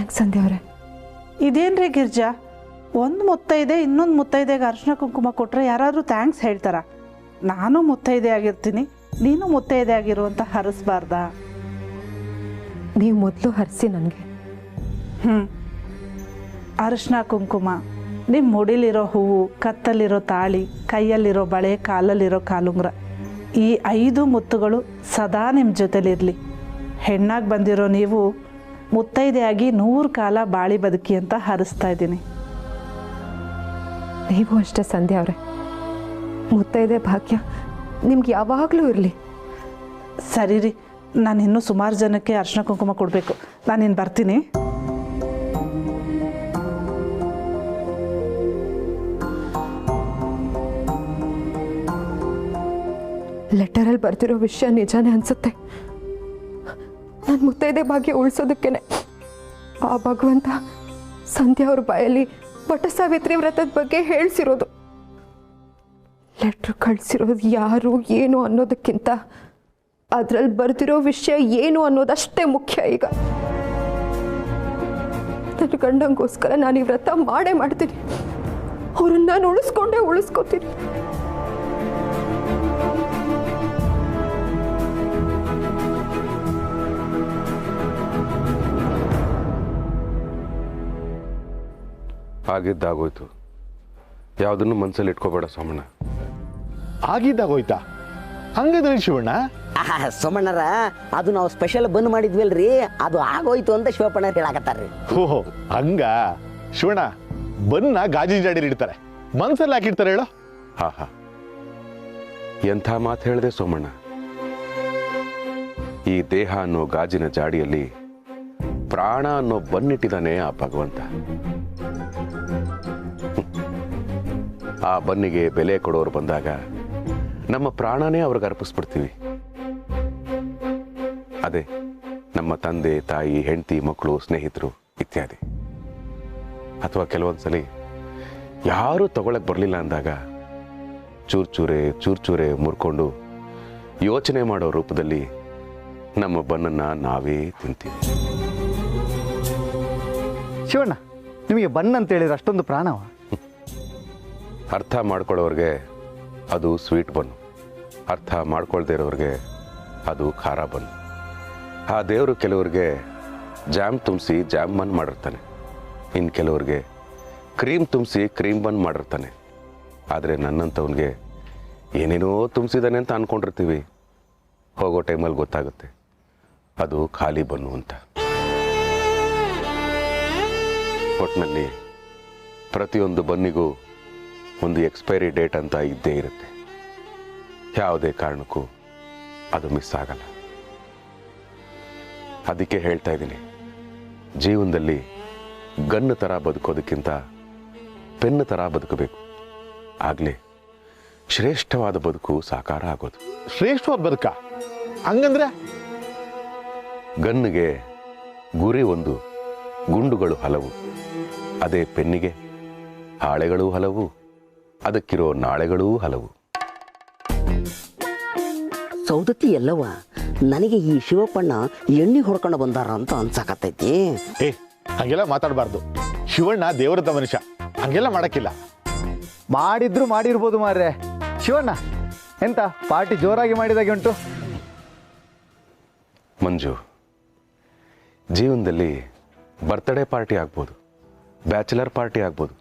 Thanks ಸಂಧ್ಯಾ ಅವರೇ. ಇದೇನ್ರಿ ಗಿರ್ಜಾ, ಒಂದು ಮುತ್ತೈದೆ ಇನ್ನೊಂದು ಮುತ್ತೈದೆಗೆ ಅರಿಶಿನ ಕುಂಕುಮ ಕೊಟ್ಟರೆ ಯಾರಾದರೂ ಥ್ಯಾಂಕ್ಸ್ ಹೇಳ್ತಾರ? ನಾನು ಮುತ್ತೈದೆ ಆಗಿರ್ತೀನಿ, ನೀನು ಮುತ್ತೈದೆ ಆಗಿರುವಂತ ಹರಿಸ್ಬಾರ್ದಾ? ನೀವು ಮೊದಲು ಹರಿಸಿ ನನಗೆ. ಅರಿಶಿನ ಕುಂಕುಮ, ನಿಮ್ಮ ಮುಡಿಲಿರೋ ಹೂವು, ಕತ್ತಲ್ಲಿರೋ ತಾಳಿ, ಕೈಯಲ್ಲಿರೋ ಬಳೆ, ಕಾಲಲ್ಲಿರೋ ಕಾಲುಂಗ್ರ, ಈ 5 ಮುತ್ತುಗಳು ಸದಾ ನಿಮ್ಮ ಜೊತೆಲಿರಲಿ. ಹೆಣ್ಣಾಗಿ ಬಂದಿರೋ ನೀವು ಮುತ್ತೈದೆಯಾಗಿ 100 ಕಾಲ ಬಾಳಿ ಬದುಕಿ ಅಂತ ಹರಿಸ್ತಾ ಇದ್ದೀನಿ. ನೀವು ಅಷ್ಟೇ ಸಂಧ್ಯಾ ಅವರೇ, ಮುತ್ತೈದೆ ಭಾಗ್ಯ ನಿಮ್ಗೆ ಯಾವಾಗಲೂ ಇರಲಿ. ಸರಿ ರೀ, ನಾನು ಇನ್ನೂ ಸುಮಾರು ಜನಕ್ಕೆ ಅರಿಶಿನ ಕುಂಕುಮ ಕೊಡಬೇಕು. ನಾನಿನ್ನು ಬರ್ತೀನಿ. ಲೆಟರಲ್ಲಿ ಬರ್ತಿರೋ ವಿಷಯ ನಿಜಾನೇ ಅನ್ಸುತ್ತೆ. ನಾನು ಮುತ್ತೈದೆ ಭಾಗ್ಯ ಉಳಿಸೋದಕ್ಕೇನೆ ಆ ಭಗವಂತ ಸಂಧ್ಯಾ ಅವ್ರ ಬಾಯಲ್ಲಿ ವಟ ಸಾವಿತ್ರಿ ವ್ರತದ ಬಗ್ಗೆ ಹೇಳ್ಸಿರೋದು. ಲೆಟ್ರ್ ಕಳಿಸಿರೋದು ಯಾರು ಏನು ಅನ್ನೋದಕ್ಕಿಂತ ಅದ್ರಲ್ಲಿ ಬರ್ತಿರೋ ವಿಷಯ ಏನು ಅನ್ನೋದಷ್ಟೇ ಮುಖ್ಯ. ಈಗ ನನ್ನ ಗಂಡಂಗೋಸ್ಕರ ನಾನು ಈ ವ್ರತ ಮಾಡೇ ಮಾಡ್ತೀನಿ. ಅವ್ರನ್ನ ನಾನು ಉಳಿಸ್ಕೋತೀನಿ. ಆಗಿದ್ದಾಗೋಯ್ತು, ಯಾವುದನ್ನು ಮನಸ್ಸಲ್ಲಿ ಇಟ್ಕೋಬೇಡ ಸೋಮಣ್ಣ. ಆಗಿದ್ದಾಗೋಯ್ತಾ? ಹಂಗಂದ್ರೆ ಶಿವಣ್ಣ ಸೋಮಣ್ಣರ ಅದು ನಾವು ಸ್ಪೆಷಲ್ ಬಂದ್ ಮಾಡಿದ್ವಲ್ರಿ, ಅದು ಆಗೋಯ್ತು ಅಂತ ಶಿವಪ್ಪಣ್ಣ ಹೇಳಾಕತ್ತಾರ್ರಿ. ಓಹೋ ಹಂಗ. ಶಿವಣ್ಣ ಬನ್ನ ಗಾಜಿನ ಜಾಡಿಲಿ ಇಡ್ತಾರೆ, ಮನ್ಸಲ್ಲಿ ಹಾಕಿಡ್ತಾರೆ ಹೇಳೋ. ಹಾ ಎಂಥ ಮಾತು ಹೇಳಿದೆ ಸೋಮಣ್ಣ. ಈ ದೇಹ ಅನ್ನೋ ಗಾಜಿನ ಜಾಡಿಯಲ್ಲಿ ಪ್ರಾಣ ಅನ್ನೋ ಬನ್ನಿಟ್ಟಿದ್ದಾನೆ ಆ ಭಗವಂತ. ಆ ಬನ್ನಿಗೆ ಬೆಲೆ ಕೊಡೋರು ಬಂದಾಗ ನಮ್ಮ ಪ್ರಾಣನೇ ಅವ್ರಿಗೆ ಅರ್ಪಿಸ್ಬಿಡ್ತೀವಿ. ಅದೇ ನಮ್ಮ ತಂದೆ ತಾಯಿ, ಹೆಂಡತಿ, ಮಕ್ಕಳು, ಸ್ನೇಹಿತರು ಇತ್ಯಾದಿ. ಅಥವಾ ಕೆಲವೊಂದ್ಸಲಿ ಯಾರೂ ತಗೊಳಕ್ ಬರಲಿಲ್ಲ ಅಂದಾಗ ಚೂರ್ಚೂರೆ ಮುರ್ಕೊಂಡು ಯೋಚನೆ ಮಾಡೋ ರೂಪದಲ್ಲಿ ನಮ್ಮ ಬನ್ನನ್ನ ನಾವೇ ತಿಂತೀವಿ. ಶಿವಣ್ಣ, ನಿಮಗೆ ಬನ್ ಅಂತ ಹೇಳಿದ್ರೆ ಅಷ್ಟೊಂದು ಪ್ರಾಣವ? ಅರ್ಥ ಮಾಡ್ಕೊಳ್ಳೋರಿಗೆ ಅದು ಸ್ವೀಟ್ ಬನ್ನು, ಅರ್ಥ ಮಾಡ್ಕೊಳ್ದೇ ಇರೋರಿಗೆ ಅದು ಖಾರ ಬನ್ನು. ಆ ದೇವರು ಕೆಲವ್ರಿಗೆ ಜಾಮ್ ತುಂಬಿಸಿ ಜಾಮ್ ಬನ್ ಮಾಡಿರ್ತಾನೆ, ಇನ್ನು ಕೆಲವ್ರಿಗೆ ಕ್ರೀಮ್ ತುಂಬಿಸಿ ಕ್ರೀಮ್ ಬನ್ ಮಾಡಿರ್ತಾನೆ. ಆದರೆ ನನ್ನಂಥವನಿಗೆ ಏನೇನೋ ತುಂಬಿಸಿದಾನೆ ಅಂತ ಅಂದ್ಕೊಂಡಿರ್ತೀವಿ. ಹೋಗೋ ಟೈಮಲ್ಲಿ ಗೊತ್ತಾಗುತ್ತೆ ಅದು ಖಾಲಿ ಬನ್ನು ಅಂತ. ಒಟ್ಟಿನಲ್ಲಿ ಪ್ರತಿಯೊಂದು ಬನ್ನಿಗೂ ಒಂದು ಎಕ್ಸ್ಪೈರಿ ಡೇಟ್ ಅಂತ ಇದ್ದೇ ಇರುತ್ತೆ. ಯಾವುದೇ ಕಾರಣಕ್ಕೂ ಅದು ಮಿಸ್ ಆಗಲ್ಲ. ಅದಕ್ಕೆ ಹೇಳ್ತಾ ಇದ್ದೀನಿ, ಜೀವನದಲ್ಲಿ ಗನ್ನು ಥರ ಬದುಕೋದಕ್ಕಿಂತ ಪೆನ್ನು ಥರ ಬದುಕಬೇಕು. ಆಗಲೇ ಶ್ರೇಷ್ಠವಾದ ಬದುಕು ಸಾಕಾರ ಆಗೋದು. ಶ್ರೇಷ್ಠವಾದ ಬದುಕ ಹಂಗಂದ್ರೆ? ಗನ್ನಿಗೆ ಗುರಿ ಒಂದು, ಗುಂಡುಗಳು ಹಲವು. ಅದೇ ಪೆನ್ನಿಗೆ ಹಾಳೆಗಳೂ ಹಲವು, ಅದಕ್ಕಿರೋ ನಾಳೆಗಳೂ ಹಲವು. ಸೌದತ್ತಿ ಎಲ್ಲವ ನನಗೆ ಈ ಶಿವಪ್ಪಣ್ಣ ಎಣ್ಣೆ ಹೊಡ್ಕೊಂಡು ಬಂದಾರ ಅಂತ ಅನ್ಸಾಕತ್ತೈತಿ. ಹಂಗೆಲ್ಲ ಮಾತಾಡಬಾರ್ದು. ಶಿವಣ್ಣ ದೇವರದ ಮನುಷ್ಯ, ಹಂಗೆಲ್ಲ ಮಾಡಕ್ಕಿಲ್ಲ. ಮಾಡಿದ್ರು ಮಾಡಿರ್ಬೋದು ಮಾರ್ರೆ. ಶಿವಣ್ಣ ಎಂತ ಪಾರ್ಟಿ ಜೋರಾಗಿ ಮಾಡಿದಾಗೆ ಉಂಟು. ಮಂಜು, ಜೀವನದಲ್ಲಿ ಬರ್ತ್ಡೇ ಪಾರ್ಟಿ ಆಗ್ಬೋದು, ಬ್ಯಾಚುಲರ್ ಪಾರ್ಟಿ ಆಗ್ಬೋದು,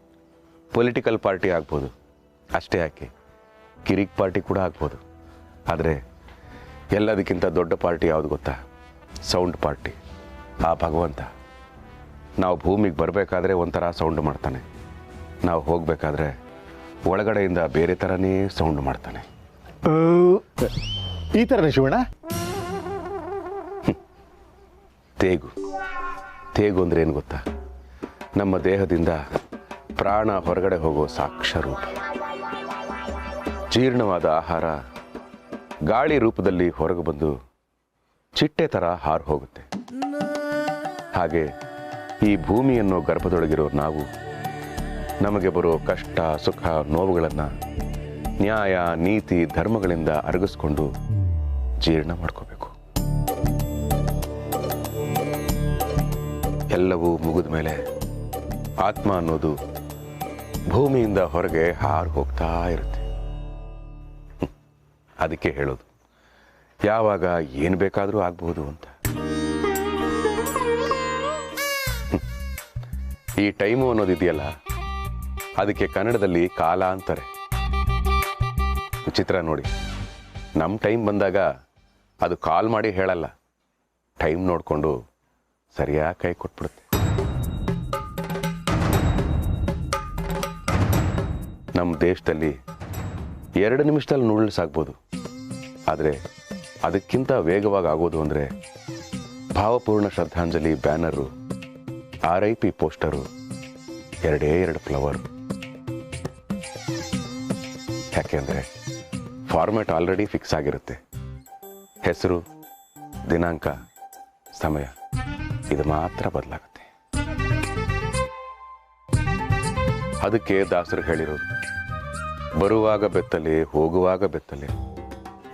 ಪೊಲಿಟಿಕಲ್ ಪಾರ್ಟಿ ಆಗ್ಬೋದು, ಅಷ್ಟೇ ಯಾಕೆ ಕಿರಿಕ್ ಪಾರ್ಟಿ ಕೂಡ ಆಗ್ಬೋದು. ಆದರೆ ಎಲ್ಲದಕ್ಕಿಂತ ದೊಡ್ಡ ಪಾರ್ಟಿ ಯಾವುದು ಗೊತ್ತಾ? Sound party. ಆ ಭಗವಂತ ನಾವು ಭೂಮಿಗೆ ಬರಬೇಕಾದ್ರೆ ಒಂಥರ ಸೌಂಡ್ ಮಾಡ್ತಾನೆ, ನಾವು ಹೋಗಬೇಕಾದ್ರೆ ಒಳಗಡೆಯಿಂದ ಬೇರೆ ಥರನೇ ಸೌಂಡ್ ಮಾಡ್ತಾನೆ. ಈ ಥರನೇ ಶಿವಣ್ಣ? ತೇಗು ಅಂದರೆ ಏನು ಗೊತ್ತಾ? ನಮ್ಮ ದೇಹದಿಂದ ಪ್ರಾಣ ಹೊರಗಡೆ ಹೋಗೋ ಸಾಕ್ಷ್ಯ ರೂಪ. ಜೀರ್ಣವಾದ ಆಹಾರ ಗಾಳಿ ರೂಪದಲ್ಲಿ ಹೊರಗೆ ಬಂದು ಚಿಟ್ಟೆ ಥರ ಹಾರು ಹೋಗುತ್ತೆ. ಹಾಗೆ ಈ ಭೂಮಿಯನ್ನು ಗರ್ಭದೊಳಗಿರೋ ನಾವು ನಮಗೆ ಬರೋ ಕಷ್ಟ, ಸುಖ, ನೋವುಗಳನ್ನು ನ್ಯಾಯ, ನೀತಿ, ಧರ್ಮಗಳಿಂದ ಅರಗಿಸ್ಕೊಂಡು ಜೀರ್ಣ ಮಾಡ್ಕೋಬೇಕು. ಎಲ್ಲವೂ ಮುಗಿದ ಮೇಲೆ ಆತ್ಮ ಅನ್ನೋದು ಭೂಮಿಯಿಂದ ಹೊರಗೆ ಹಾರು ಹೋಗ್ತಾ ಇರುತ್ತೆ. ಅದಕ್ಕೆ ಹೇಳೋದು ಯಾವಾಗ ಏನು ಬೇಕಾದರೂ ಆಗ್ಬೋದು ಅಂತ. ಈ ಟೈಮು ಅನ್ನೋದಿದೆಯಲ್ಲ, ಅದಕ್ಕೆ ಕನ್ನಡದಲ್ಲಿ ಕಾಲ ಅಂತಾರೆ. ವಿಚಿತ್ರ ನೋಡಿ, ನಮ್ಮ ಟೈಮ್ ಬಂದಾಗ ಅದು ಕಾಲ್ ಮಾಡಿ ಹೇಳಲ್ಲ, ಟೈಮ್ ನೋಡಿಕೊಂಡು ಸರಿಯಾಗಿ ಕೈ ಕೊಟ್ಬಿಡುತ್ತೆ. ನಮ್ಮ ದೇಶದಲ್ಲಿ 2 ನಿಮಿಷದಲ್ಲಿ ನೂಡಲ್ಸ್ ಆಗ್ಬೋದು, ಆದರೆ ಅದಕ್ಕಿಂತ ವೇಗವಾಗಿ ಆಗೋದು ಅಂದರೆ ಭಾವಪೂರ್ಣ ಶ್ರದ್ಧಾಂಜಲಿ ಬ್ಯಾನರು, RIP ಪೋಸ್ಟರು, 2 ಫ್ಲವರು. ಯಾಕೆಂದರೆ ಫಾರ್ಮ್ಯಾಟ್ ಆಲ್ರೆಡಿ ಫಿಕ್ಸ್ ಆಗಿರುತ್ತೆ. ಹೆಸರು, ದಿನಾಂಕ, ಸಮಯ ಇದು ಮಾತ್ರ ಬದಲಾಗುತ್ತೆ. ಅದಕ್ಕೆ ದಾಸರು ಹೇಳಿರೋದು, ಬರುವಾಗ ಬೆತ್ತಲೆ ಹೋಗುವಾಗ ಬೆತ್ತಲೆ,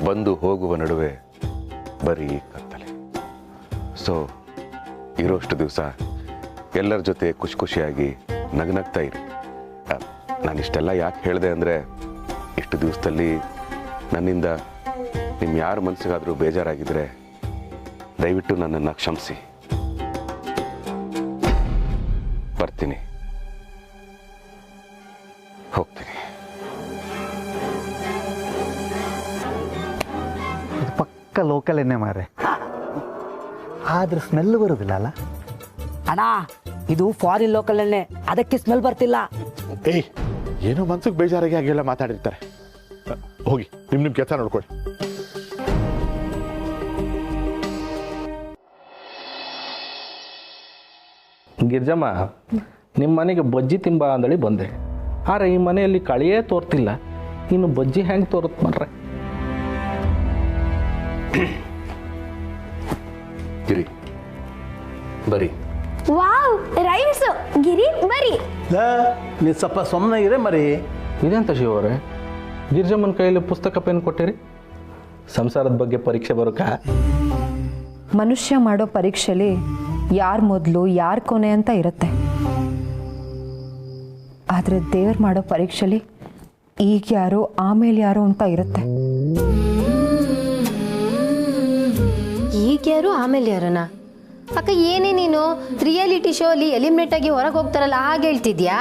ಬಂದು ಹೋಗುವ ನಡುವೆ ಬರೀ ಕತ್ತಲೆ. ಸೊ ಇರೋಷ್ಟು ದಿವಸ ಎಲ್ಲರ ಜೊತೆ ಖುಷಿ ಖುಷಿಯಾಗಿ ನಗ್ನಗ್ತಾ ಇರಿ. ನಾನಿಷ್ಟೆಲ್ಲ ಯಾಕೆ ಹೇಳಿದೆ ಅಂದರೆ, ಇಷ್ಟು ದಿವಸದಲ್ಲಿ ನನ್ನಿಂದ ನಿಮ್ಮ ಯಾರ ಮನಸ್ಸಿಗಾದರೂ ಬೇಜಾರಾಗಿದ್ದರೆ ದಯವಿಟ್ಟು ನನ್ನನ್ನು ಕ್ಷಮಿಸಿ. ಬರ್ತೀನಿ, ಹೋಗ್ತೀನಿ. ಇದು ಪಕ್ಕ ಲೋಕಲ್ ಎಣ್ಣೆ ಮಾರೆ, ಆದ್ರೆ ಸ್ಮೆಲ್ ಬರೋದಿಲ್ಲ ಅಲ್ಲ ಅಣ್ಣ. ಇದು ಫಾರಿನ್ ಲೋಕಲ್ ಎಣ್ಣೆ, ಅದಕ್ಕೆ ಸ್ಮೆಲ್ ಬರ್ತಿಲ್ಲ. ಏಯ್, ಏನೋ ಮನ್ಸಿಗೆ ಬೇಜಾರಾಗಿ ಹಾಗೆಲ್ಲ ಮಾತಾಡಿರ್ತಾರೆ. ಹೋಗಿ ನಿಮ್ಮ ಕೆಲಸ ನೋಡ್ಕೊಳ್ಳಿ. ಗಿರ್ಜಮ್ಮ, ನಿಮ್ಮ ಮನೆಗೆ ಬಜ್ಜಿ ತಿಂಬ ಅಂದಳಿ ಬಂದೆ. ಆದ್ರೆ ಈ ಮನೆಯಲ್ಲಿ ಕಳಿಯೇ ತೋರ್ತಿಲ್ಲ, ಇನ್ನು ಬಜ್ಜಿ ಹೆಂಗೆ ತೋರುತ್ತ ಮಾಡ್ರೆ? ಗಿರಿ ಬರೀ. Wow, rhymes. ಗಿರಿ ಬರಿ. ನೀವು ಸ್ವಲ್ಪ ಸುಮ್ಮನೆ ಇರೇ ಮರಿ. ಇದೆಂತ ಶಿವರೇ, ಗಿರ್ಜಮ್ಮನ ಕೈಯಲ್ಲಿ ಪುಸ್ತಕ ಪೆನ್ ಕೊಟ್ಟಿರಿ? ಸಂಸಾರದ ಬಗ್ಗೆ ಪರೀಕ್ಷೆ ಬರೋಕ? ಮನುಷ್ಯ ಮಾಡೋ ಪರೀಕ್ಷೆಲಿ ಯಾರು ಮೊದಲು ಯಾರು ಕೊನೆ ಅಂತ ಇರುತ್ತೆ. ಆದರೆ ದೇವ್ರು ಮಾಡೋ ಪರೀಕ್ಷೆಲಿ ಈಗ ಯಾರು ಆಮೇಲೆ ಯಾರು ಅಂತ ಇರುತ್ತೆ. ಈಗ ಯಾರು ಆಮೇಲೆ ಯಾರನ? ಅಕ್ಕ, ಏನೇ ನೀನು ರಿಯಾಲಿಟಿ ಶೋ ಅಲ್ಲಿ ಎಲಿಮಿನೇಟ್ ಆಗಿ ಹೊರಗೆ ಹೋಗ್ತಾರಲ್ಲ ಹಾಗೆ ಹೇಳ್ತಿದ್ಯಾ?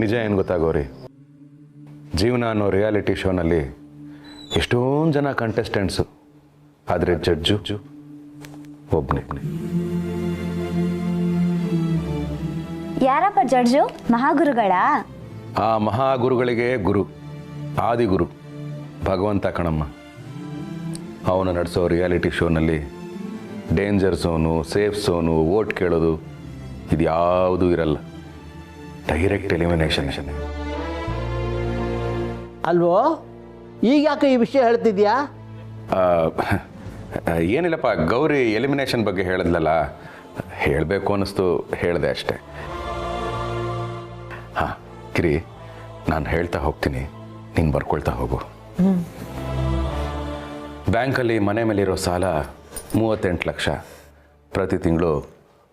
ನಿಜ ಏನು ಗೊತ್ತಾಗೋರಿ, ಜೀವನ ಅನ್ನೋ ರಿಯಾಲಿಟಿ ಶೋನಲ್ಲಿ ಎಷ್ಟೊಂದು ಜನ ಕಂಟೆಸ್ಟೆಂಟ್ಸು, ಆದರೆ ಜಡ್ಜು ಒಬ್ಬನೇ. ಯಾರಪ್ಪ ಜಡ್ಜು? ಮಹಾಗುರುಗಳ? ಆ ಮಹಾಗುರುಗಳಿಗೆ ಗುರು, ಆದಿಗುರು ಭಗವಂತ ಕಣಮ್ಮ. ಅವನು ನಡೆಸೋ ರಿಯಾಲಿಟಿ ಶೋನಲ್ಲಿ danger zone, safe zone, vote ಕೇಳೋದು ಇದು ಯಾವುದೂ ಇರಲ್ಲ. Direct elimination. ಅಲ್ವೋ, ಈಗ ಯಾಕೆ ಈ ವಿಷಯ ಹೇಳ್ತಿದ್ಯಾ? ಏನಿಲ್ಲಪ್ಪ, ಗೌರಿ ಎಲಿಮಿನೇಷನ್ ಬಗ್ಗೆ ಹೇಳಿದ್ಲಲ್ಲ, ಹೇಳಬೇಕು ಅನ್ನಿಸ್ತು, ಹೇಳಿದೆ ಅಷ್ಟೆ. ಹಾಂ ಕಿರಿ, ನಾನು ಹೇಳ್ತಾ ಹೋಗ್ತೀನಿ, ನೀನು ಬರ್ಕೊಳ್ತಾ ಹೋಗು. ಬ್ಯಾಂಕಲ್ಲಿ ಮನೆ ಮೇಲಿರೋ ಸಾಲ 38 ಲಕ್ಷ, ಪ್ರತಿ ತಿಂಗಳು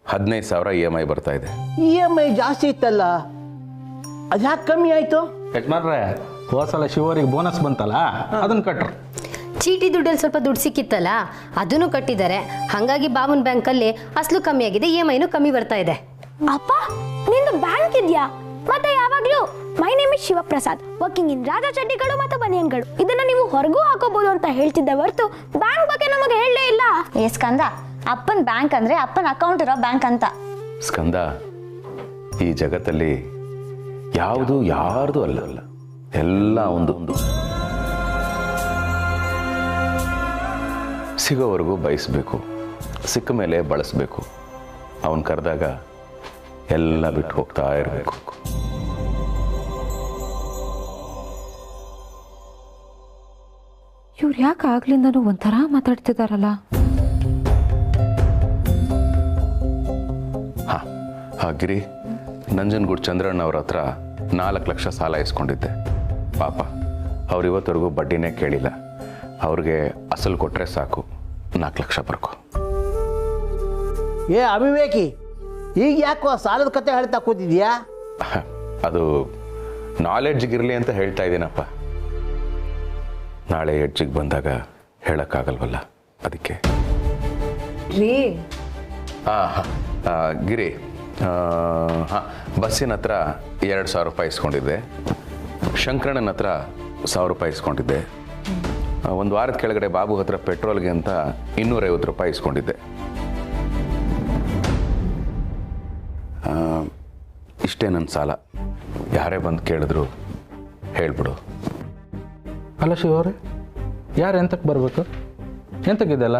15,000 EMI ಬರ್ತಾ ಇದೆ. EMI ಜಾಸ್ತಿ ಇತ್ತಲ್ಲ, ಅದು ಯಾಕೆ ಕಮ್ಮಿ ಆಯಿತು? ಯಜಮಾನ್ರೆ, ಹೋದ ಸಲ ಶಿವರಿಗೆ ಬೋನಸ್ ಬಂತಲ್ಲ, ಅದನ್ನು ಕಟ್ರು. ಚೀಟಿ ದುಡ್ಡಲ್ಲಿ ಸ್ವಲ್ಪ ದುಡ್ಡು ಸಿಕ್ಕಿತ್ತಲ್ಲ, ಅದನ್ನು ಕಟ್ಟಿದ್ದಾರೆ. ಹಾಗಾಗಿ ಬಾಬುನ್ ಬ್ಯಾಂಕಲ್ಲಿ ಅಸಲು ಕಮ್ಮಿ ಆಗಿದೆ, EMIನೂ ಕಮ್ಮಿ ಬರ್ತಾ ಇದೆ. ಅಪ್ಪ, ನಿಂದು ಬ್ಯಾಂಕ್ ಇದೆಯಾ? ಮತ್ತೆ ಯಾವಾಗ್ಲೂ my name is Shivaprasad, working in Raja ಚಡ್ಡಿಗಳು ಮತ್ತು ಬನಿಯನ್ಗಳು. ಇದನ್ನ ನೀವು ಹೊರಗೂ ಹಾಕೋಬಹುದು ಅಂತ ಹೇಳ್ತಿದ್ದೆ ಹೊರತು ಬ್ಯಾಂಕ್ ಬಗ್ಗೆ ನಮಗೆ ಹೇಳಲೇ ಇಲ್ಲ. ಏ ಸ್ಕಂದ, ಅಪ್ಪನ ಬ್ಯಾಂಕ್ ಅಂದ್ರೆ ಅಪ್ಪನ ಅಕೌಂಟ್ ಇರೋ ಬ್ಯಾಂಕ್ ಅಂತ. ಸ್ಕಂದ, ಈ ಜಗತ್ತಲ್ಲಿ ಯಾವುದು ಯಾರ್ದು ಅಲ್ಲ, ಎಲ್ಲ ಒಂದು. ಸಿಗೋವರೆಗೂ ಬಯಸಬೇಕು, ಸಿಕ್ಕ ಮೇಲೆ ಬಳಸಬೇಕು. ಅವನು ಕರೆದಾಗ ಎಲ್ಲ ಬಿಟ್ಟು ಹೋಗ್ತಾ ಇರಬೇಕು. ಇವ್ರು ಯಾಕೆ ಆಗ್ಲಿಂದನೂ ಒಂಥರ ಮಾತಾಡ್ತಿದಾರಲ್ಲ? ಗಿರಿ, ನಂಜನಗೂಡು ಚಂದ್ರಣ್ಣ ಅವ್ರ ಹತ್ರ 4 ಲಕ್ಷ ಸಾಲ ಇಸ್ಕೊಂಡಿದ್ದೆ. ಪಾಪ ಅವ್ರು ಇವತ್ತವರೆಗೂ ಬಡ್ಡಿನೇ ಕೇಳಿಲ್ಲ. ಅವ್ರಿಗೆ ಅಸಲು ಕೊಟ್ಟರೆ ಸಾಕು, 4 ಲಕ್ಷ ಬರ್ಕೊ. ಏ ಅವಿವೇಕಿ, ಈಗ ಯಾಕೋ ಸಾಲದ ಕತೆ ಹೇಳ್ತಾ ಕೂತಿದ್ಯಾ? ಅದು ನಾಲೆಡ್ಜ್ಗಿರಲಿ ಅಂತ ಹೇಳ್ತಾ ಇದ್ದೀನಪ್ಪ. ನಾಳೆ ಎಡ್ಜಿಗೆ ಬಂದಾಗ ಹೇಳೋಕ್ಕಾಗಲ್ವಲ್ಲ, ಅದಕ್ಕೆ. ರೀ ಗಿರಿ, ಹಾಂ, ಬಸ್ಸಿನ ಹತ್ರ 2,000 ರೂಪಾಯಿ ಇಸ್ಕೊಂಡಿದ್ದೆ. ಶಂಕರಣ್ಣನ ಹತ್ರ 1,000 ರೂಪಾಯಿ ಇಸ್ಕೊಂಡಿದ್ದೆ. ಒಂದು ವಾರದ ಕೆಳಗಡೆ ಬಾಬು ಹತ್ರ ಪೆಟ್ರೋಲ್ಗೆ ಅಂತ 250 ರೂಪಾಯಿ ಇಸ್ಕೊಂಡಿದ್ದೆ. ಇಷ್ಟೇ ನನ್ನ ಸಾಲ. ಯಾರೇ ಬಂದು ಕೇಳಿದ್ರು ಹೇಳ್ಬಿಡು. ಅಲ್ಲ ಶಿವವ್ರೆ, ಯಾರು ಎಂತಕ್ಕೆ ಬರಬೇಕು? ಎಂತಕ್ಕಿದೆಲ್ಲ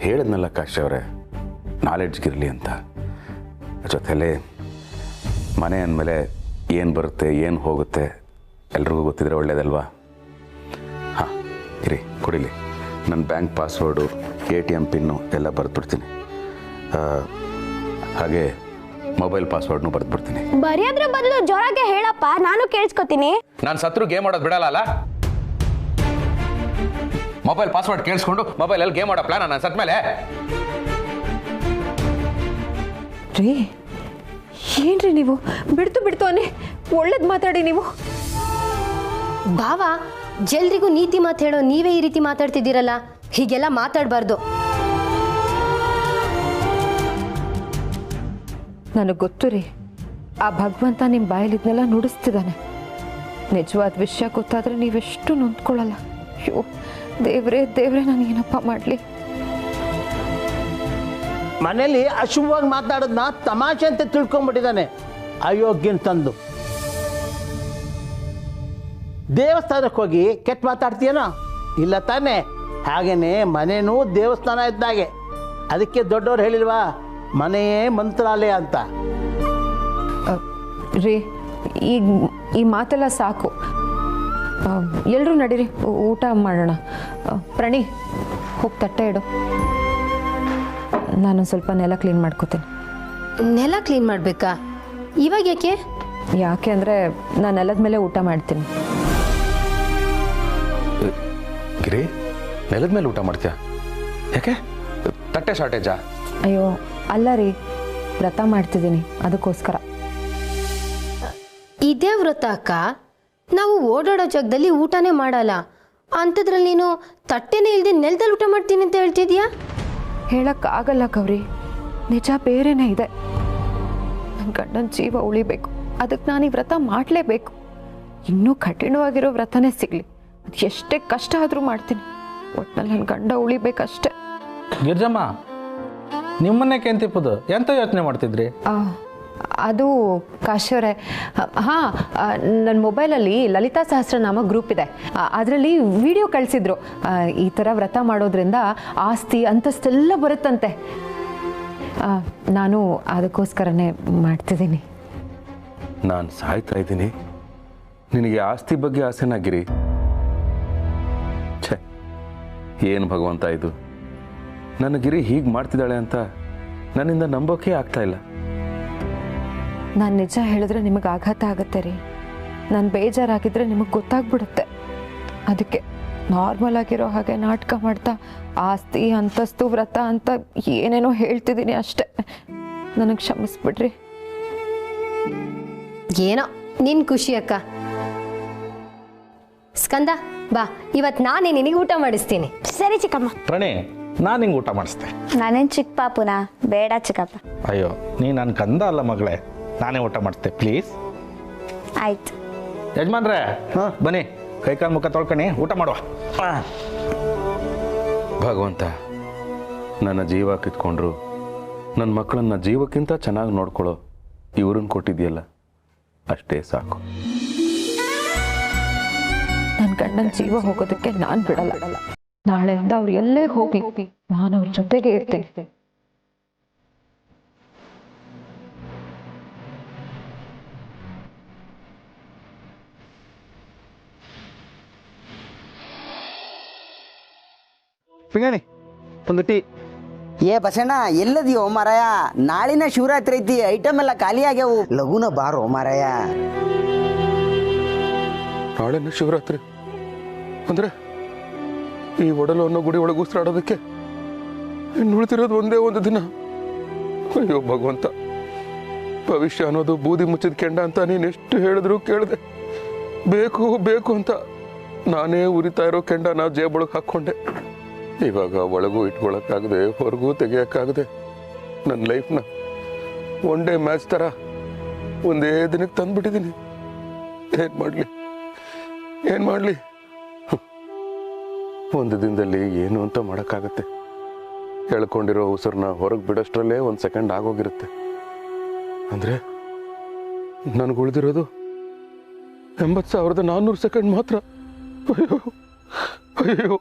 ಹೇಳಿದ್ನಲ್ಲ ಕಾಶಿ ಅವರೇ, ನಾಲೆಡ್ಜ್ಗಿರಲಿ ಅಂತ. ಜೊತೆಲೇ ಮನೆ ಅಂದಮೇಲೆ ಏನು ಬರುತ್ತೆ ಏನು ಹೋಗುತ್ತೆ ಎಲ್ರಿಗೂ ಗೊತ್ತಿದ್ರೆ ಒಳ್ಳೇದಲ್ವಾ? ಹಾಂ ಇರಿ, ಕೊಡಿಲಿ. ನನ್ನ ಬ್ಯಾಂಕ್ ಪಾಸ್ವರ್ಡು, ATM ಪಿನ್ನು ಎಲ್ಲ ಬರೆದ್ಬಿಡ್ತೀನಿ. ಹಾಗೆ ಮೊಬೈಲ್ ಪಾಸ್ವರ್ಡ್ನು ಬರೆದ್ಬಿಡ್ತೀನಿ. ಬರೆಯೋದ್ರ ಬದಲು ಜೋರಾಗೆ ಹೇಳಪ್ಪ, ನಾನು ಕೇಳಿಸ್ಕೊತೀನಿ. ನಾನು ಸತ್ರು ಗೇಮ್ ಆಡೋದು ಬಿಡಲ್ಲ ಅಲ್ಲ? ಮೊಬೈಲ್ ಪಾಸ್ವರ್ಡ್ ಕೇಳಿಸ್ಕೊಂಡು ಮೊಬೈಲಲ್ಲಿ ಗೇಮ್ ಆಡೋ ಪ್ಲಾನ್ ನಾನು ಸತ್ ಮೇಲೆ? ರೀ ಏನ್ರಿ ನೀವು ಬಿಡ್ತು ಅನ್ನಿ, ಒಳ್ಳೇದು ಮಾತಾಡಿ ನೀವು. ಬಾವ, ಜಲ್ರಿಗೂ ನೀತಿ ಮಾತು ಹೇಳೋ ನೀವೇ ಈ ರೀತಿ ಮಾತಾಡ್ತಿದ್ದೀರಲ್ಲ, ಹೀಗೆಲ್ಲ ಮಾತಾಡಬಾರ್ದು. ನನಗೆ ಗೊತ್ತು ರೀ, ಆ ಭಗವಂತ ನಿಮ್ಮ ಬಾಯಲ್ಲಿದ್ನೆಲ್ಲ ನುಡಿಸ್ತಿದ್ದಾನೆ. ನಿಜವಾದ ವಿಷಯ ಗೊತ್ತಾದರೆ ನೀವೆಷ್ಟು ನೊಂದ್ಕೊಳ್ಳಲ್ಲ. ಅಯ್ಯೋ ದೇವ್ರೆ ನಾನು ಏನಪ್ಪ ಮಾಡಲಿ? ಮನೇಲಿ ಅಶುಭವಾಗಿ ಮಾತಾಡೋದನ್ನ ತಮಾಷೆ ಅಂತ ತಿಳ್ಕೊಂಡ್ಬಿಟ್ಟಿದ್ದಾನೆ ಅಯೋಗ್ಯನ್ ತಂದು. ದೇವಸ್ಥಾನಕ್ಕೆ ಹೋಗಿ ಕೆಟ್ಟ ಮಾತಾಡ್ತೀಯನೋ? ಇಲ್ಲ ತಾನೆ? ಹಾಗೇನೆ ಮನೇನೂ ದೇವಸ್ಥಾನ ಇದ್ದಾಗೆ. ಅದಕ್ಕೆ ದೊಡ್ಡವ್ರು ಹೇಳಿಲ್ವಾ, ಮನೆಯೇ ಮಂತ್ರಾಲಯ ಅಂತ. ರೀ ಈ ಮಾತೆಲ್ಲ ಸಾಕು. ಎಲ್ಲರೂ ನಡೀರಿ, ಊಟ ಮಾಡೋಣ. ಪ್ರಣಿ, ಹೋಗಿ ತಟ್ಟೆ ಇಡು. ನಾನು ಸ್ವಲ್ಪ ನೆಲ ಕ್ಲೀನ್ ಮಾಡ್ಕೋತೀನಿ. ನೆಲ ಕ್ಲೀನ್ ಮಾಡಬೇಕಾ? ಇವಾಗ ಯಾಕೆ? ಯಾಕೆ ಅಂದರೆ ನಾನು ನೆಲದ ಮೇಲೆ ಊಟ ಮಾಡ್ತೀನಿ. ಗಿರಿ, ನೆಲದ ಮೇಲೆ ಊಟ ಮಾಡ್ತೀಯಾ? ಯಾಕೆ? ತಟ್ಟೆ ಶಾರ್ಟೇಜಾ? ಅಯ್ಯೋ ಅಲ್ಲ ರೀ, ವ್ರತ ಮಾಡ್ತಿದ್ದೀನಿ ಅದಕ್ಕೋಸ್ಕರ. ಇದೇ ವ್ರತ ಅಕ್ಕ? ನಾವು ಓಡಾಡೋ ಜಾಗದಲ್ಲಿ ಊಟನೇ ಮಾಡಲ್ಲ, ಅಂಥದ್ರಲ್ಲಿ ನೀನು ತಟ್ಟೆನೇ ಇಲ್ದೆ ನೆಲದಲ್ಲಿ ಊಟ ಮಾಡ್ತೀನಿ ಅಂತ ಹೇಳ್ತಿದ್ಯಾ? ಹೇಳಕ್ಕಾಗಲ್ಲ ಗೌರಿ, ನಿಜ ಬೇರೆನೇ ಇದೆ. ನನ್ನ ಗಂಡನ ಜೀವ ಉಳಿಬೇಕು, ಅದಕ್ಕೆ ನಾನು ಈ ವ್ರತ ಮಾಡಲೇಬೇಕು. ಇನ್ನೂ ಕಠಿಣವಾಗಿರೋ ವ್ರತನೇ ಸಿಗಲಿ, ಅದು ಎಷ್ಟೇ ಕಷ್ಟ ಆದರೂ ಮಾಡ್ತೀನಿ. ಒಟ್ಟಿನಲ್ಲಿ ನನ್ನ ಗಂಡ ಉಳಿಬೇಕಷ್ಟೆ. ಗಿರ್ಜಮ್ಮ, ನಿಮ್ಮನ್ನೇ ಕೆಂತಿಪ್ಪದು ಎಂತ ಯೋಚನೆ ಮಾಡ್ತಿದ್ರಿ? ಅದು ಕಾಶ್ಯವರೇ, ಹಾಂ, ನನ್ನ ಮೊಬೈಲಲ್ಲಿ ಲಲಿತಾ ಸಹಸ್ರನಾಮ ಗ್ರೂಪ್ ಇದೆ. ಅದರಲ್ಲಿ ವಿಡಿಯೋ ಕಳಿಸಿದ್ರು. ಈ ಥರ ವ್ರತ ಮಾಡೋದ್ರಿಂದ ಆಸ್ತಿ ಅಂತಸ್ತೆಲ್ಲ ಬರುತ್ತಂತೆ. ನಾನು ಅದಕ್ಕೋಸ್ಕರನೇ ಮಾಡ್ತಿದ್ದೀನಿ. ನಾನು ಸಾಯ್ತಾ ಇದ್ದೀನಿ, ನಿನಗೆ ಆಸ್ತಿ ಬಗ್ಗೆ ಆಸೆನಾಗಿರಿ? ಛೇ, ಏನು ಭಗವಂತ ಇದು? ನನ್ನ ಗಿರಿ ಹೀಗೆ ಮಾಡ್ತಿದ್ದಾಳೆ ಅಂತ ನನ್ನಿಂದ ನಂಬೋಕೆ ಆಗ್ತಾ ಇಲ್ಲ. ನಾನು ನಿಜ ಹೇಳಿದ್ರೆ ನಿಮಗೆ ಆಘಾತ ಆಗುತ್ತೆ ರೀ. ನಾನು ಬೇಜಾರಾಗಿದ್ದರೆ ನಿಮಗೆ ಗೊತ್ತಾಗ್ಬಿಡುತ್ತೆ. ಅದಕ್ಕೆ ನಾರ್ಮಲ್ ಆಗಿರೋ ಹಾಗೆ ನಾಟಕ ಮಾಡ್ತಾ ಆಸ್ತಿ ಅಂತಸ್ತು ವ್ರತ ಅಂತ ಏನೇನೋ ಹೇಳ್ತಿದ್ದೀನಿ ಅಷ್ಟೆ. ನನಗೆ ಕ್ಷಮಿಸ್ಬಿಡ್ರಿ. ಏನೋ ನಿನ್ ಖುಷಿ ಅಕ್ಕ. ಸ್ಕಂದ ಬಾ, ಇವತ್ತು ನಾನೇ ನಿನಗೆ ಊಟ ಮಾಡಿಸ್ತೀನಿ. ಸರಿ ಚಿಕ್ಕಮ್ಮ. ಪ್ರಣಿ, ನಾನು ಹಿಂಗೆ ಊಟ ಮಾಡಿಸ್ತೆ. ನಾನೇನು ಚಿಕ್ಕ ಪಾಪುನಾ? ಬೇಡ ಚಿಕ್ಕಪ್ಪ. ಅಯ್ಯೋ, ನೀ ನನ್ನ ಕಂದ ಅಲ್ಲ ಮಗಳೇ, ನಾನೇ ಊಟ ಮಾಡಿಸ್ತೆ ಪ್ಲೀಸ್. ಆಯ್ತು ಯಜಮಾನ್ರೆ, ಬನ್ನಿ ಕೈಕಾಲು ಮುಖ ತೊಳ್ಕಣಿ, ಊಟ ಮಾಡುವ. ಭಗವಂತ, ನನ್ನ ಜೀವ ಕಿತ್ಕೊಂಡ್ರು ನನ್ನ ಮಕ್ಕಳನ್ನ ಜೀವಕ್ಕಿಂತ ಚೆನ್ನಾಗಿ ನೋಡ್ಕೊಳ್ಳೋ ಇವ್ರನ್ನ ಕೊಟ್ಟಿದ್ಯಲ್ಲ, ಅಷ್ಟೇ ಸಾಕು. ನನ್ನ ಗಂಡನ ಜೀವ ಹೋಗೋದಕ್ಕೆ ನಾನು ಬಿಡಲ್ಲ. ನಾಳೆಯಿಂದ ಅವ್ರು ಎಲ್ಲೇ ಹೋಗಿ ನಾನು ಅವ್ರ ಜೊತೆಗೆ ಇರ್ತೀನಿ. ಪಿಂಗಣಿ, ಒಂದು ಟೀ. ಏ ಬಸಣ್ಣ, ಎಲ್ಲದಿಯೋ ಮಾರಾಯ? ನಾಳಿನ ಶಿವರಾತ್ರಿ ಐತಿ, ಐಟಮ್ ಎಲ್ಲ ಖಾಲಿ ಆಗ್ಯಾವು. ಲಘುನ ಬಾರೋ ಮಾರಾಯ. ನಾಳೆನ ಶಿವರಾತ್ರಿ ಅಂದ್ರೆ ಈ ಒಡಲು ಅನ್ನೋ ಗುಡಿ ಒಳಗೆ ಉಸಿರಾಡೋದಕ್ಕೆ ಇನ್ನು ಉಳಿತಿರೋದು ಒಂದೇ ಒಂದು ದಿನ. ಅಯ್ಯೋ ಭಗವಂತ, ಭವಿಷ್ಯ ಅನ್ನೋದು ಬೂದಿ ಮುಚ್ಚಿದ ಕೆಂಡ ಅಂತ ನೀನು ಎಷ್ಟು ಹೇಳಿದ್ರು ಕೇಳಿದೆ. ಬೇಕು ಬೇಕು ಅಂತ ನಾನೇ ಉರಿತಾ ಇರೋ ಕೆಂಡನ ಜೇಬೊಳಗೆ ಹಾಕ್ಕೊಂಡೆ. ಇವಾಗ ಒಳಗೂ ಇಟ್ಕೊಳಕ್ಕಾಗದೆ, ಹೊರಗೂ ತೆಗಿಯೋಕ್ಕಾಗದೆ ನನ್ನ ಲೈಫ್ನ ಒನ್ ಡೇ ಮ್ಯಾಚ್ ಥರ ಒಂದೇ ದಿನಕ್ಕೆ ತಂದುಬಿಟ್ಟಿದ್ದೀನಿ. ಏನು ಮಾಡಲಿ? ಒಂದು ದಿನದಲ್ಲಿ ಏನು ಅಂತ ಮಾಡೋಕ್ಕಾಗತ್ತೆ? ಹೇಳ್ಕೊಂಡಿರೋ ಉಸಿರನ್ನ ಹೊರಗೆ ಬಿಡೋಷ್ಟರಲ್ಲೇ ಒಂದು ಸೆಕೆಂಡ್ ಆಗೋಗಿರುತ್ತೆ. ಅಂದರೆ ನನಗೆ ಉಳಿದಿರೋದು 80,400 ಸೆಕೆಂಡ್ ಮಾತ್ರ. ಅಯ್ಯೋ ಅಯ್ಯೋ,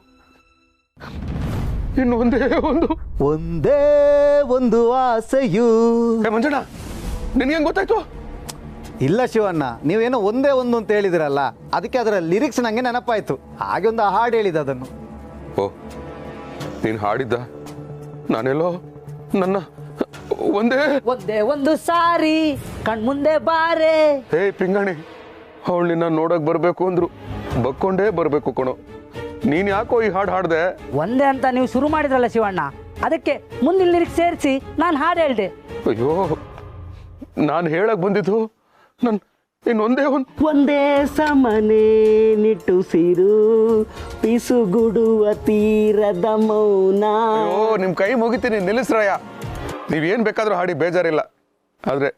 ಇನ್ನು ಒಂದೇ ಒಂದು ಆಸೆಯು. ಮಂಜಣ್ಣ, ನಿನ್ಗೆ ಹೆಂಗ್ ಗೊತ್ತಾಯ್ತು? ಇಲ್ಲ ಶಿವಣ್ಣ, ನೀವೇನೋ ಒಂದೇ ಒಂದು ಅಂತ ಹೇಳಿದಿರಲ್ಲ, ಅದಕ್ಕೆ ಅದರ ಲಿರಿಕ್ಸ್ ನನಗೆ ನೆನಪಾಯ್ತು. ಹಾಗೆ ಒಂದು ಹಾಡು ಹೇಳಿದ ಅದನ್ನು. ಓ, ನೀನು ಹಾಡಿದ್ದ? ನಾನೆಲ್ಲೋ ನನ್ನ ಒಂದೇ ಒಂದು ಸಾರಿ ಕಣ್ಮುಂದೆ ಬಾರೆ. ಹೇ ಪಿಂಗಾಣಿ, ಅವಳು ನಿನ್ನ ನೋಡಕ್ ಬರ್ಬೇಕು ಅಂದ್ರು ಬಕ್ಕೊಂಡೇ ಬರ್ಬೇಕು ಕಣೋ. ನೀನ್ ಯಾಕೋ ಈ ಹಾಡು ಹಾಡ್ದೆ? ಒಂದೇ ಅಂತ ನೀವು ಶುರು ಮಾಡಿದ್ರಲ್ಲ ಶಿವಣ್ಣ, ಅದಕ್ಕೆ ಮುಂದಿನ ಲಿರಿಕ್ಸ್ ಸೇರಿಸಿ ನಾನು ಹಾಡು ಹೇಳ್ದೆ. ಅಯ್ಯೋ, ನಾನು ಹೇಳಕ್ ಬಂದಿದ್ದು ಒಂದೇ ಸಮನೆ ನಿಟ್ಟುಸಿರು ಪಿಸುಗುಡುವ ತೀರದ ಮೌನ. ಅಯ್ಯೋ, ನಿಮ್ ಕೈ ಮುಗಿತೀನಿ, ನಿಲ್ಲಿಸ್ರಯ್ಯ. ನೀವೇನ್ ಬೇಕಾದ್ರೂ ಹಾಡಿ, ಬೇಜಾರಿಲ್ಲ. ಆದ್ರೆ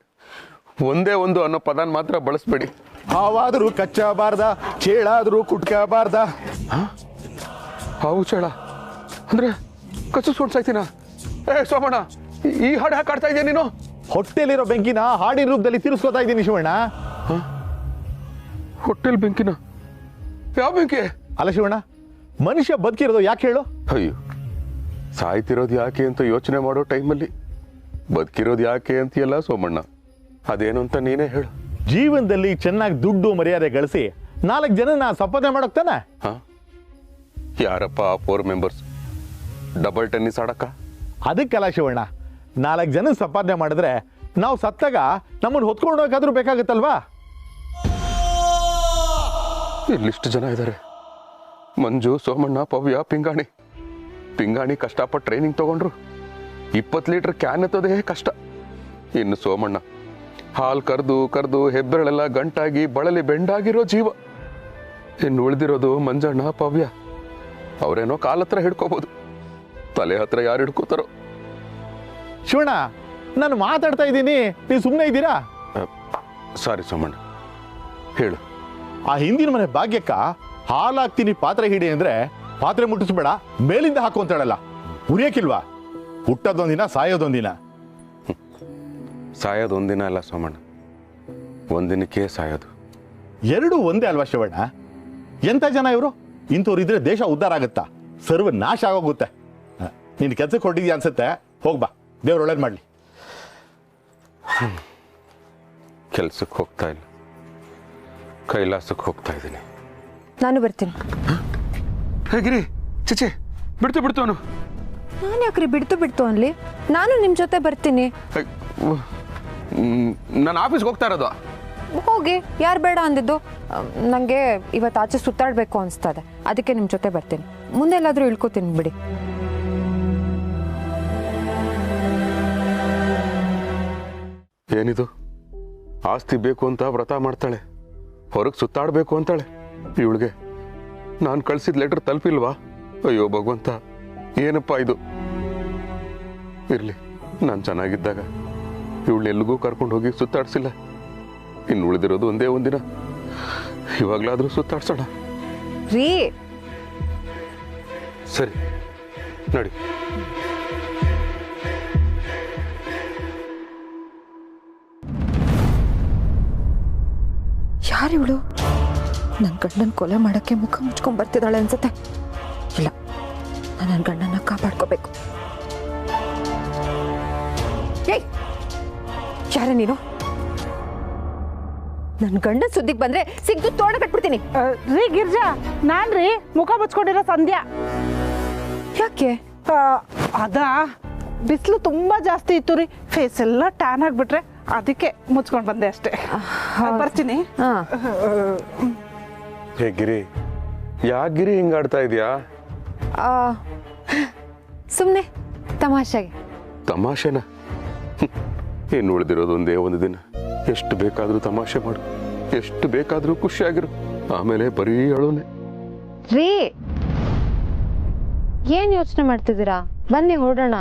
ಒಂದೇ ಒಂದು ಅನ್ನೋ ಪದಾನ ಮಾತ್ರ ಬಳಸ್ಬೇಡಿ. ಹಾವಾದ್ರೂ ಕಚ್ಚಬಾರ್ದ, ಚೇಳಾದ್ರೂ ಕುಟ್ಕಬಾರ್ದ. ಹಾವು ಚೇಳ ಅಂದ್ರೆ ಕಚ್ಚಿಸ್ಕೊಂಡು ಸಾಯ್ತೀನ? ಸೋಮಣ್ಣ, ಈ ಹಾಡು ಯಾಕೆ ಆಡ್ತಾ ಇದೆಯಾ ನೀನು? ಹೊಟ್ಟೆಲಿರೋ ಬೆಂಕಿನ ಹಾಡಿನ ರೂಪದಲ್ಲಿ ತಿರ್ಸ್ಕೊತಾ ಇದ್ದೀನಿ ಶಿವಣ್ಣ. ಹೊಟ್ಟೆಲ್ ಬೆಂಕಿನ? ಯಾವ ಬೆಂಕಿ? ಅಲ್ಲ ಶಿವಣ್ಣ, ಮನುಷ್ಯ ಬದುಕಿರೋದು ಯಾಕೆ ಹೇಳು? ಅಯ್ಯೋ, ಸಾಯ್ತಿರೋದು ಯಾಕೆ ಅಂತ ಯೋಚನೆ ಮಾಡೋ ಟೈಮಲ್ಲಿ ಬದುಕಿರೋದು ಯಾಕೆ ಅಂತೀಯಲ್ಲ ಸೋಮಣ್ಣ. ಅದೇನು ಅಂತ ನೀನೇ ಹೇಳು. ಜೀವನದಲ್ಲಿ ಚೆನ್ನಾಗಿ ದುಡ್ಡು ಮರ್ಯಾದೆ ಗಳಿಸಿ 4 ಜನ ಸಂಪಾದನೆ ಮಾಡೋಕ್ತಾನೆ. ಯಾರಪ್ಪ 4 ಮೆಂಬರ್ಸ್? ಡಬಲ್ ಟೆನ್ನಿಸ್ ಆಡಕ್ಕ? ಅದಕ್ಕಲ್ಲ ಶಿವಣ್ಣ, 4 ಜನ ಸಂಪಾದನೆ ಮಾಡಿದ್ರೆ ನಾವು ಸತ್ತಾಗ ನಮ್ಮನ್ನು ಹೊತ್ಕೊಂಡು ಹೋಗೋಕಾದ್ರೂ ಬೇಕಾಗುತ್ತಲ್ವಾ? ಇಲ್ಲಿಷ್ಟು ಜನ ಇದ್ದಾರೆ. ಮಂಜು, ಸೋಮಣ್ಣ, ಪವ್ಯ, ಪಿಂಗಾಣಿ. ಪಿಂಗಾಣಿ ಕಷ್ಟಪಟ್ಟು ಟ್ರೈನಿಂಗ್ ತಗೊಂಡ್ರು. 20 ಲೀಟರ್ ಕ್ಯಾನ್ ಎತ್ತೋದೇ ಕಷ್ಟ. ಇನ್ನು ಸೋಮಣ್ಣ ಹಾಲು ಕರೆದು ಹೆಬ್ಬೆರಳೆಲ್ಲ ಗಂಟಾಗಿ ಬಳಲಿ ಬೆಂಡಾಗಿರೋ ಜೀವ. ಇನ್ನು ಉಳಿದಿರೋದು ಮಂಜಣ್ಣ, ಪವ್ಯ. ಅವರೇನೋ ಕಾಲ ಹತ್ರ ಹಿಡ್ಕೋಬಹುದು, ತಲೆ ಹತ್ರ ಯಾರು ಹಿಡ್ಕೋತಾರೋ. ಶಿವಣ್ಣ, ನಾನು ಮಾತಾಡ್ತಾ ಇದ್ದೀನಿ, ನೀವು ಸುಮ್ಮನೆ ಇದ್ದೀರಾ? ಸಾರಿ ಸೋಮಣ್ಣ, ಹೇಳು. ಆ ಹಿಂದಿನ ಮನೆ ಭಾಗ್ಯಕ್ಕ ಹಾಲು ಹಾಕ್ತೀನಿ ಪಾತ್ರೆ ಹಿಡಿ ಅಂದ್ರೆ ಪಾತ್ರೆ ಮುಟ್ಟಿಸ್ಬೇಡ, ಮೇಲಿಂದ ಹಾಕು ಅಂತ ಹೇಳಲ್ಲ. ಉರಿಯಕ್ಕಿಲ್ವಾ? ಹುಟ್ಟೋದೊಂದಿನ, ಸಾಯೋದೊಂದಿನ. ಸಾಯೋದೊಂದಿನ ಅಲ್ಲ ಸೋಮಣ್ಣ, ಒಂದಿನಕ್ಕೆ ಸಾಯೋದು. ಎರಡು ಒಂದೇ ಅಲ್ವಾ ಶಿವಣ್ಣ? ಎಂತ ಜನ ಇವರು? ಇಂಥವ್ರು ಇದ್ರೆ ದೇಶ ಉದ್ಧಾರ ಆಗುತ್ತಾ? ಸರ್ವ ನಾಶ ಆಗೋಗುತ್ತೆ. ನೀನು ಕೆಲ್ಸಕ್ಕೆ ಹೊರಟಿದ್ಯಾ ಅನ್ಸುತ್ತೆ, ಹೋಗ್ಬಾ, ದೇವ್ರು ಒಳ್ಳೇದು ಮಾಡಲಿ. ಕೆಲ್ಸಕ್ಕೆ ಹೋಗ್ತಾ ಇಲ್ಲ, ಕೈಲಾಸಕ್ಕೆ ಹೋಗ್ತಾ ಇದ್ದೀನಿ. ನಾನು ಬರ್ತೀನಿ. ಹೇಗಿರಿ ಚಿಚಿ, ಬಿಡ್ತು ಅವನು. ನಾನು ಯಾಕ್ರಿ ಬಿಡ್ತು ಅನ್ಲಿ? ನಾನು ನಿಮ್ಮ ಜೊತೆ ಬರ್ತೀನಿ. ನಾನು ಆಫೀಸ್ಗೆ ಹೋಗ್ತಾ ಇರೋದು. ಹೋಗಿ, ಯಾರು ಬೇಡ ಅಂದಿದ್ದು? ನನಗೆ ಇವತ್ತು ಆಚೆ ಸುತ್ತಾಡಬೇಕು ಅನಿಸ್ತದೆ, ಅದಕ್ಕೆ ನಿಮ್ಮ ಜೊತೆ ಬರ್ತೀನಿ. ಮುಂದೆ ಎಲ್ಲಾದರೂ ಇಳ್ಕೊತೀನಿ ಬಿಡಿ. ಏನಿದು? ಆಸ್ತಿ ಬೇಕು ಅಂತ ವ್ರತ ಮಾಡ್ತಾಳೆ, ಹೊರಗೆ ಸುತ್ತಾಡಬೇಕು ಅಂತಾಳೆ. ಇವಳಿಗೆ ನಾನು ಕಳ್ಸಿದ ಲೆಟರ್ ತಲುಪಿಲ್ವಾ? ಅಯ್ಯೋ ಭಗವಂತ, ಏನಪ್ಪ ಇದು? ಇರ್ಲಿ, ನಾನು ಚೆನ್ನಾಗಿದ್ದಾಗ ಇವಳನ್ನೆಲ್ಲಿಗೂ ಕರ್ಕೊಂಡು ಹೋಗಿ ಸುತ್ತಾಡ್ಸಿಲ್ಲ. ಇನ್ನು ಉಳಿದಿರೋದು ಒಂದೇ ಒಂದಿನ, ಇವಾಗ್ಲಾದ್ರೂ ಸುತ್ತಾಡ್ಸೋಣ ರೀ. ಸರಿ, ನಡಿ. ಯಾರಿವಳು? ನನ್ನ ಗಂಡನ ಕೊಲೆ ಮಾಡೋಕ್ಕೆ ಮುಖ ಮುಚ್ಕೊಂಡ್ ಬರ್ತಿದ್ದಾಳೆ ಅನ್ಸುತ್ತೆ. ಇಲ್ಲ, ನಾನು ನನ್ನ ಗಂಡನ ಕಾಪಾಡ್ಕೋಬೇಕು. ಏಯ್, ಯಾರ ನೀನು? ನನ್ನ ಗಂಡನ ಸುದ್ದಿಗೆ ಬಂದ್ರೆ ಸಿಗ್ದು ತೋಡ ಕಟ್ಬಿಡ್ತೀನಿ. ರೀ ಗಿರ್ಜಾ, ನಾನ್ರಿ ಮುಖ ಮುಚ್ಕೊಂಡಿರೋ ಸಂಧ್ಯಾ. ಯಾಕೆ? ಅದಾ, ಬಿಸಿಲು ತುಂಬಾ ಜಾಸ್ತಿ ಇತ್ತು ರೀ, ಫೇಸ್ ಎಲ್ಲ ಟ್ಯಾನ್ ಆಗ್ಬಿಟ್ರೆ ಅದಕ್ಕೆ ಮುಚ್ಕೊಂಡು ಬಂದೆ ಅಷ್ಟೇ. ಬರ್ತೀನಿ. ಹೇ ಗಿರಿ, ಯಾಕೆ ಗಿರಿ ಹಿಂಗಾಡ್ತಾ ಇದೆಯಾ? ಸುಮ್ಮನೆ ತಮಾಷೆಗೆ. ತಮಾಷೆನ? ಇನ್ನು ಉಳಿದಿರೋದು ಒಂದೇ ಒಂದು ದಿನ. ಎಷ್ಟು ಬೇಕಾದರೂ ತಮಾಷೆ ಮಾಡು, ಎಷ್ಟು ಬೇಕಾದರೂ ಖುಷಿಯಾಗಿರು, ಆಮೇಲೆ ಬರೀ ಅಳುನೆ. ರೀ, ಏನ್ ಯೋಚನೆ ಮಾಡ್ತಿದ್ದೀರಾ? ಬನ್ನಿ ಹೊರಡೋಣ.